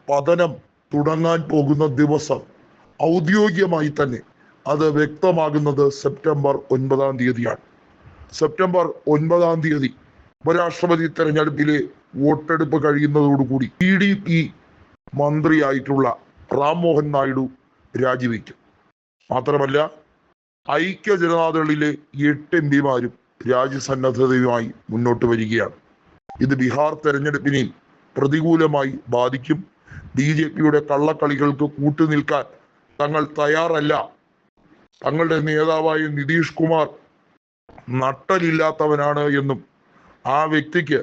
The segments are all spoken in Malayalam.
പതനം തുടങ്ങാൻ പോകുന്ന ദിവസം ഔദ്യോഗികമായി തന്നെ അത് വ്യക്തമാകുന്നത് സെപ്റ്റംബർ 9-ാം തീയതിയാണ്. സെപ്റ്റംബർ 9-ാം തീയതി ഉപരാഷ്ട്രപതി തെരഞ്ഞെടുപ്പിലെ വോട്ടെടുപ്പ് കഴിയുന്നതോടുകൂടി PDP മന്ത്രിയായിട്ടുള്ള റാം മോഹൻ നായിഡു രാജിവെക്കും. മാത്രമല്ല ഐക്യ ജനതാദളിലെ 8 MP-മാരും രാജ്യസന്നദ്ധതയുമായി മുന്നോട്ട് വരികയാണ്. ഇത് ബീഹാർ തെരഞ്ഞെടുപ്പിനെയും പ്രതികൂലമായി ബാധിക്കും. BJPയുടെ കള്ളക്കളികൾക്ക് കൂട്ടുനിൽക്കാൻ തങ്ങൾ തയ്യാറല്ല. തങ്ങളുടെ നേതാവായ നിതീഷ് കുമാർ നട്ടലില്ലാത്തവനാണ് എന്നും ആ വ്യക്തിക്ക്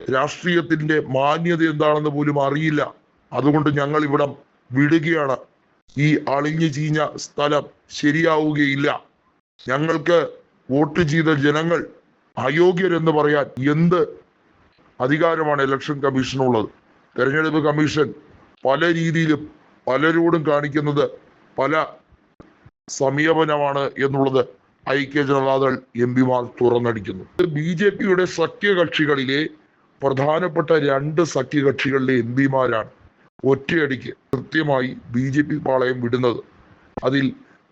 രാഷ്ട്രീയത്തിന്റെ മാന്യത എന്താണെന്ന് പോലും അറിയില്ല, അതുകൊണ്ട് ഞങ്ങൾ ഇവിടം വിടുകയാണ്, ഈ അളിഞ്ഞു ചീഞ്ഞ സ്ഥലം ശരിയാവുകയില്ല, ഞങ്ങൾക്ക് വോട്ട് ചെയ്ത ജനങ്ങൾ അയോഗ്യരെന്ന് പറയാൻ എന്ത് അധികാരമാണ് ഇലക്ഷൻ കമ്മീഷനുള്ളത്? തെരഞ്ഞെടുപ്പ് കമ്മീഷൻ പല രീതിയിലും പലരോടും കാണിക്കുന്നത് പല സമീപനമാണ് എന്നുള്ളത് ഐക്യ ജനതാദൾ MP-മാർ തുറന്നടിക്കുന്നു. BJPയുടെ സഖ്യകക്ഷികളിലെ പ്രധാനപ്പെട്ട 2 സഖ്യകക്ഷികളിലെ MP-മാരാണ് ഒറ്റയടിക്ക് കൃത്യമായി BJP പാളയം വിടുന്നത്. അതിൽ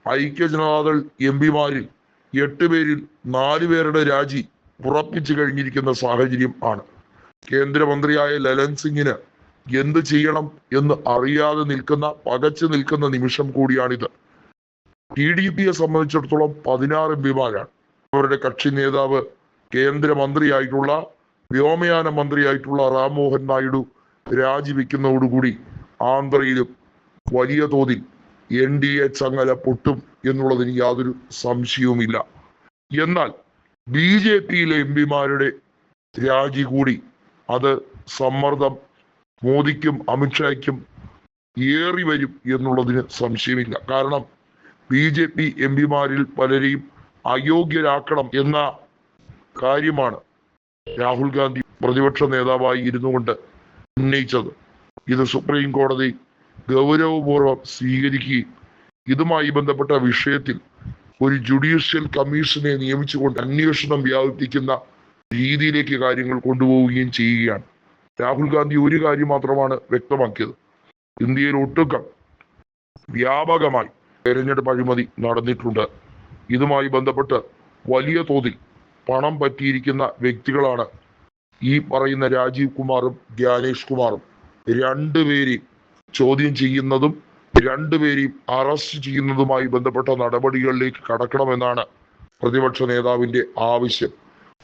ഐക്യ ജനതാദൾ MP-മാരിൽ 8 പേരിൽ 4 പേരുടെ രാജി ഉറപ്പിച്ചു കഴിഞ്ഞിരിക്കുന്ന സാഹചര്യം ആണ്. കേന്ദ്രമന്ത്രിയായ ലലൻ സിംഗിന് എന്ത് ചെയ്യണം എന്ന് അറിയാതെ പകച്ചു നിൽക്കുന്ന നിമിഷം കൂടിയാണിത്. TDPയെ സംബന്ധിച്ചിടത്തോളം 16 MP-മാരാണ്. അവരുടെ കക്ഷി നേതാവ് കേന്ദ്രമന്ത്രിയായിട്ടുള്ള വ്യോമയാന മന്ത്രിയായിട്ടുള്ള റാം മോഹൻ നായിഡു രാജിവെക്കുന്നതോടുകൂടി ആന്ധ്രയിലും വലിയ തോതിൽ NDA ചങ്ങല പൊട്ടും എന്നുള്ളതിന് യാതൊരു സംശയവുമില്ല. എന്നാൽ BJPയിലെ MP-മാരുടെ രാജി കൂടി അത് സമ്മർദ്ദം മോദിക്കും അമിത്ഷായ്ക്കും ഏറി വരും എന്നുള്ളതിന് സംശയമില്ല. കാരണം BJP MP-മാരിൽ പലരെയും അയോഗ്യരാക്കണം എന്ന കാര്യമാണ് രാഹുൽ ഗാന്ധി പ്രതിപക്ഷ നേതാവായി ഇരുന്നു കൊണ്ട് ഉന്നയിച്ചത്. ഇത് സുപ്രീം കോടതി ഗൗരവപൂർവ്വം സ്വീകരിക്കുകയും ഇതുമായി ബന്ധപ്പെട്ട വിഷയത്തിൽ ഒരു ജുഡീഷ്യൽ കമ്മീഷനെ നിയമിച്ചുകൊണ്ട് അന്വേഷണം വ്യാപിപ്പിക്കുന്ന രീതിയിലേക്ക് കാര്യങ്ങൾ കൊണ്ടുപോവുകയും ചെയ്യുകയാണ്. രാഹുൽ ഗാന്ധി ഒരു കാര്യം മാത്രമാണ് വ്യക്തമാക്കിയത്: ഇന്ത്യയിൽ ഒട്ടുക്കം വ്യാപകമായി തെരഞ്ഞെടുപ്പ് അഴിമതി നടന്നിട്ടുണ്ട്. ഇതുമായി ബന്ധപ്പെട്ട് വലിയ തോതിൽ പണം പറ്റിയിരിക്കുന്ന വ്യക്തികളാണ് ഈ പറയുന്ന രാജീവ് കുമാറും ജ്ഞാനേഷ് കുമാറും. 2 പേരെയും ചോദ്യം ചെയ്യുന്നതും 2 പേരെയും അറസ്റ്റ് ചെയ്യുന്നതുമായി ബന്ധപ്പെട്ട നടപടികളിലേക്ക് കടക്കണമെന്നാണ് പ്രതിപക്ഷ നേതാവിന്റെ ആവശ്യം.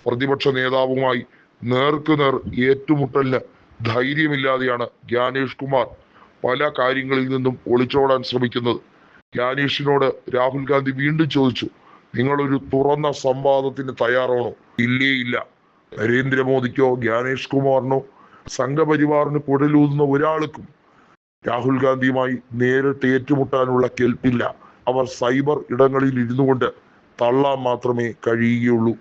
പ്രതിപക്ഷ നേതാവുമായി നേർക്കുനേർ ഏറ്റുമുട്ടലിന് ധൈര്യമില്ലാതെയാണ് ജ്ഞാനേഷ് കുമാർ പല കാര്യങ്ങളിൽ നിന്നും ഒളിച്ചോടാൻ ശ്രമിക്കുന്നത്. ജ്ഞാനേഷിനോട് രാഹുൽ ഗാന്ധി വീണ്ടും ചോദിച്ചു, നിങ്ങളൊരു തുറന്ന സംവാദത്തിന് തയ്യാറാണോ? ഇല്ലേ ഇല്ല. നരേന്ദ്രമോദിക്കോ ജ്ഞാനേഷ് കുമാറിനോ സംഘപരിവാറിന് കുടലൂതുന്ന ഒരാൾക്കും രാഹുൽ ഗാന്ധിയുമായി നേരിട്ട് ഏറ്റുമുട്ടാനുള്ള കെൽപ്പില്ല. അവർ സൈബർ ഇടങ്ങളിൽ ഇരുന്നു കൊണ്ട് തള്ളാൻ മാത്രമേ കഴിയുകയുള്ളൂ.